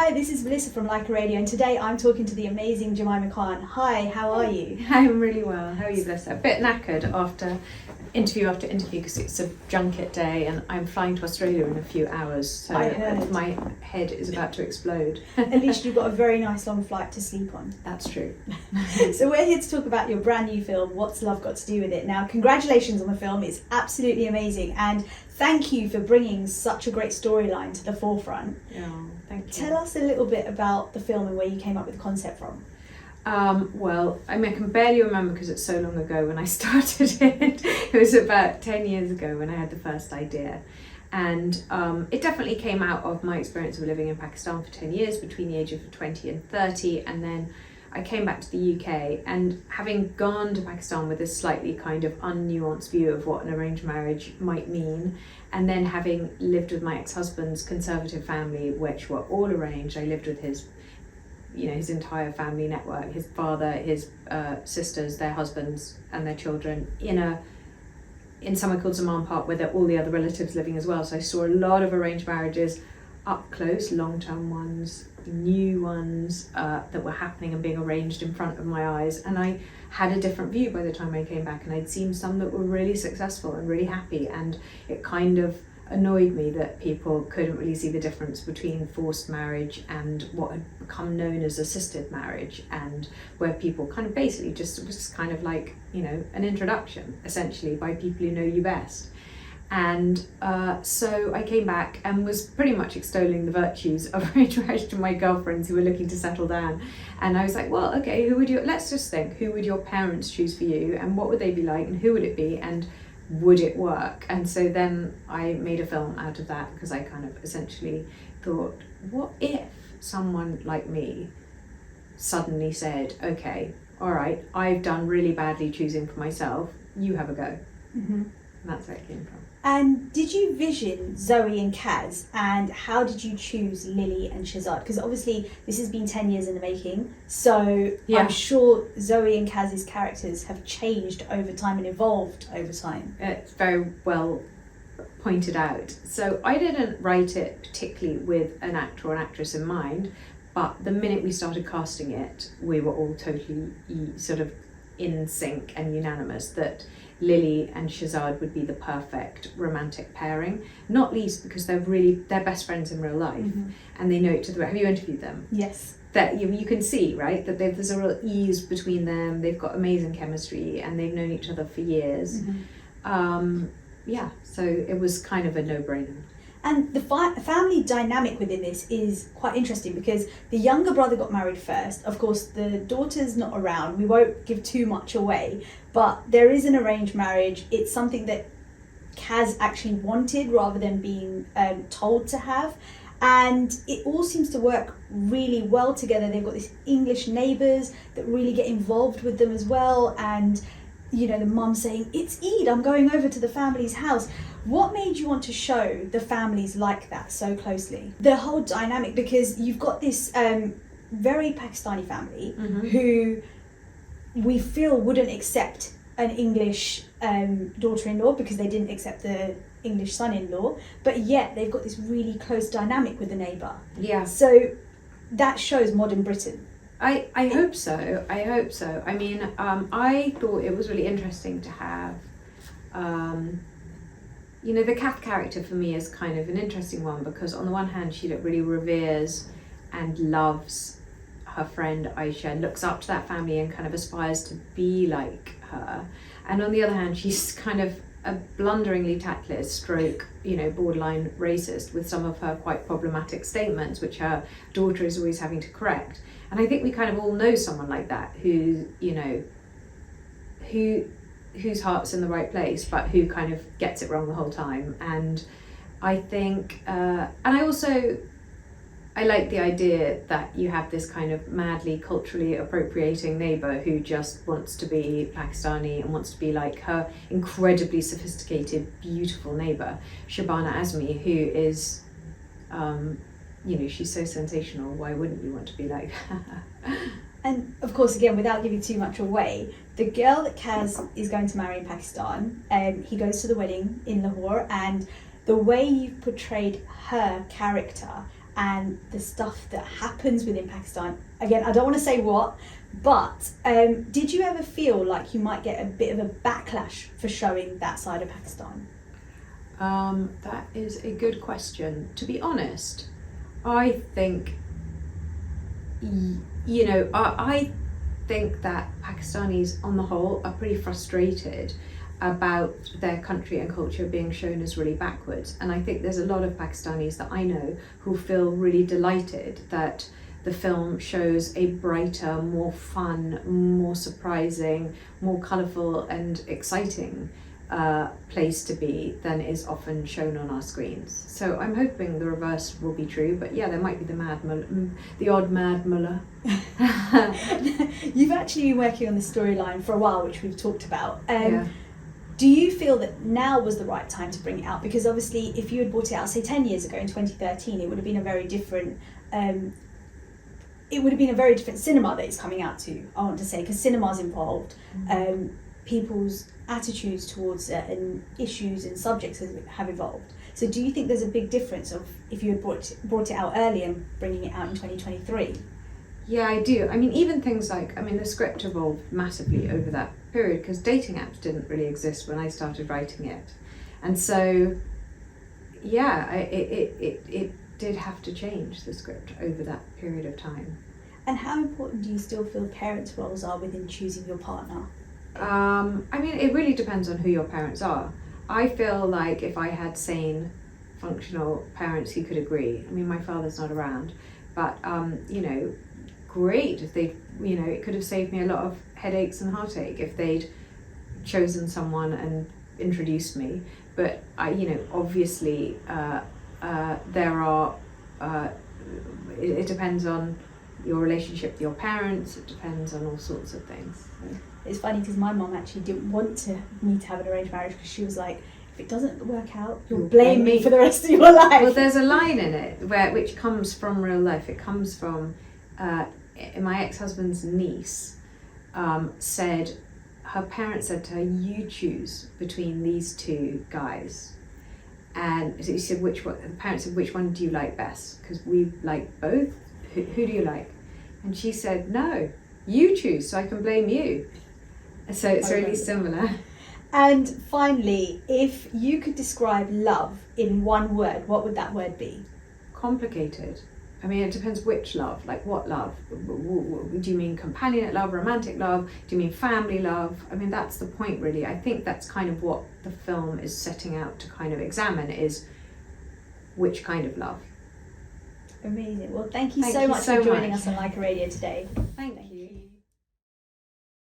Hi, this is Vallisa from Lyca Radio, and today I'm talking to the amazing Jemima Khan. Hi, how are you? I'm really well. How are you, Vallisa? A bit knackered after interview because it's a junket day and I'm flying to Australia in a few hours, so my head is about to explode. At least you've got a very nice long flight to sleep on. That's true. So we're here to talk about your brand new film, What's Love Got to Do With It? Now, congratulations on the film, it's absolutely amazing, and thank you for bringing such a great storyline to the forefront. Oh, thank you. Tell us a little bit about the film and where you came up with the concept from. Well, I can barely remember because it's so long ago when I started it. It was about 10 years ago when I had the first idea. And it definitely came out of my experience of living in Pakistan for 10 years, between the age of 20 and 30. And then I came back to the UK, and having gone to Pakistan with a slightly kind of unnuanced view of what an arranged marriage might mean, and then having lived with my ex-husband's conservative family, which were all arranged. I lived with his entire family network, his father, his sisters, their husbands and their children, in somewhere called Zaman Park, where there are all the other relatives living as well. So I saw a lot of arranged marriages up close, long-term ones, new ones that were happening and being arranged in front of my eyes. And I had a different view by the time I came back, and I'd seen some that were really successful and really happy, and it kind of annoyed me that people couldn't really see the difference between forced marriage and what had become known as assisted marriage, and where people kind of basically it was kind of like, an introduction essentially by people who know you best. And so I came back and was pretty much extolling the virtues of arranged marriage to my girlfriends who were looking to settle down. And I was like, well, okay, let's just think, who would your parents choose for you, and what would they be like, and who would it be, and would it work? And so then I made a film out of that, because I kind of essentially thought, what if someone like me suddenly said, okay, all right, I've done really badly choosing for myself, you have a go. Mm-hmm. And that's where it came from. And did you vision Zoe and Kaz, and how did you choose Lily and Shahzad? Because obviously this has been 10 years in the making, so yeah. I'm sure Zoe and Kaz's characters have changed over time and evolved over time. It's very well pointed out. So I didn't write it particularly with an actor or an actress in mind, but the minute we started casting it, we were all totally sort of in sync and unanimous that Lily and Shahzad would be the perfect romantic pairing, not least because they're best friends in real life, mm-hmm. and they know each other. Have you interviewed them? Yes. That you can see, right, that there's a real ease between them, they've got amazing chemistry, and they've known each other for years. Mm-hmm. So it was kind of a no-brainer. And the family dynamic within this is quite interesting, because the younger brother got married first. Of course, the daughter's not around. We won't give too much away, but there is an arranged marriage. It's something that Kaz actually wanted rather than being told to have. And it all seems to work really well together. They've got these English neighbours that really get involved with them as well. And, the mum saying, it's Eid, I'm going over to the family's house. What made you want to show the families like that so closely? The whole dynamic, because you've got this very Pakistani family, mm-hmm. who we feel wouldn't accept an English daughter-in-law because they didn't accept the English son-in-law, but yet they've got this really close dynamic with the neighbour. Yeah. So that shows modern Britain. I hope so. I mean, I thought it was really interesting to have, the Kath character for me is kind of an interesting one, because on the one hand, she really reveres and loves her friend Aisha, looks up to that family and kind of aspires to be like her. And on the other hand, she's kind of a blunderingly tactless borderline racist with some of her quite problematic statements, which her daughter is always having to correct. And I think we kind of all know someone like that whose heart's in the right place, but who kind of gets it wrong the whole time. And I think, I like the idea that you have this kind of madly culturally appropriating neighbour who just wants to be Pakistani and wants to be like her incredibly sophisticated, beautiful neighbour, Shabana Azmi, who is, she's so sensational. Why wouldn't you want to be like her? And of course, again, without giving too much away, the girl that Kaz is going to marry in Pakistan, he goes to the wedding in Lahore, and the way you've portrayed her character and the stuff that happens within Pakistan. Again, I don't want to say what, but did you ever feel like you might get a bit of a backlash for showing that side of Pakistan? That is a good question. To be honest, I think, I think that Pakistanis on the whole are pretty frustrated about their country and culture being shown as really backwards. And I think there's a lot of Pakistanis that I know who feel really delighted that the film shows a brighter, more fun, more surprising, more colourful and exciting place to be than is often shown on our screens. So I'm hoping the reverse will be true, but yeah, there might be the odd mad mullah. You've actually been working on this storyline for a while, which we've talked about. Yeah. Do you feel that now was the right time to bring it out? Because obviously if you had brought it out, say 10 years ago in 2013, it would have been a very different cinema that it's coming out to, I want to say, because cinema's involved. People's attitudes towards certain issues and subjects have evolved. So do you think there's a big difference of if you had brought it out early and bringing it out in 2023? Yeah, I do. I mean, even things like, the script evolved massively over that period because dating apps didn't really exist when I started writing it. And so, yeah, it did have to change the script over that period of time. And how important do you still feel parents' roles are within choosing your partner? It really depends on who your parents are. I feel like if I had sane, functional parents who could agree, my father's not around, but, great if they, it could have saved me a lot of headaches and heartache if they'd chosen someone and introduced me. But obviously there are, it depends on your relationship with your parents, it depends on all sorts of things. So. It's funny because my mum actually didn't want me to have an arranged marriage because she was like, if it doesn't work out, you'll blame me for the rest of your life. Well, there's a line in it which comes from real life. It comes from my ex-husband's niece said, her parents said to her, you choose between these two guys. And so he said, which one? The parents said, which one do you like best? Because we like both. Who do you like? And she said, no, you choose so I can blame you. So it's really similar. And finally, if you could describe love in one word, what would that word be? Complicated. It depends which love, like what love. Do you mean companionate love, romantic love? Do you mean family love? That's the point really. I think that's kind of what the film is setting out to kind of examine is which kind of love. Amazing. Well, thank you so much for joining us on Lyca Radio today. Thank you.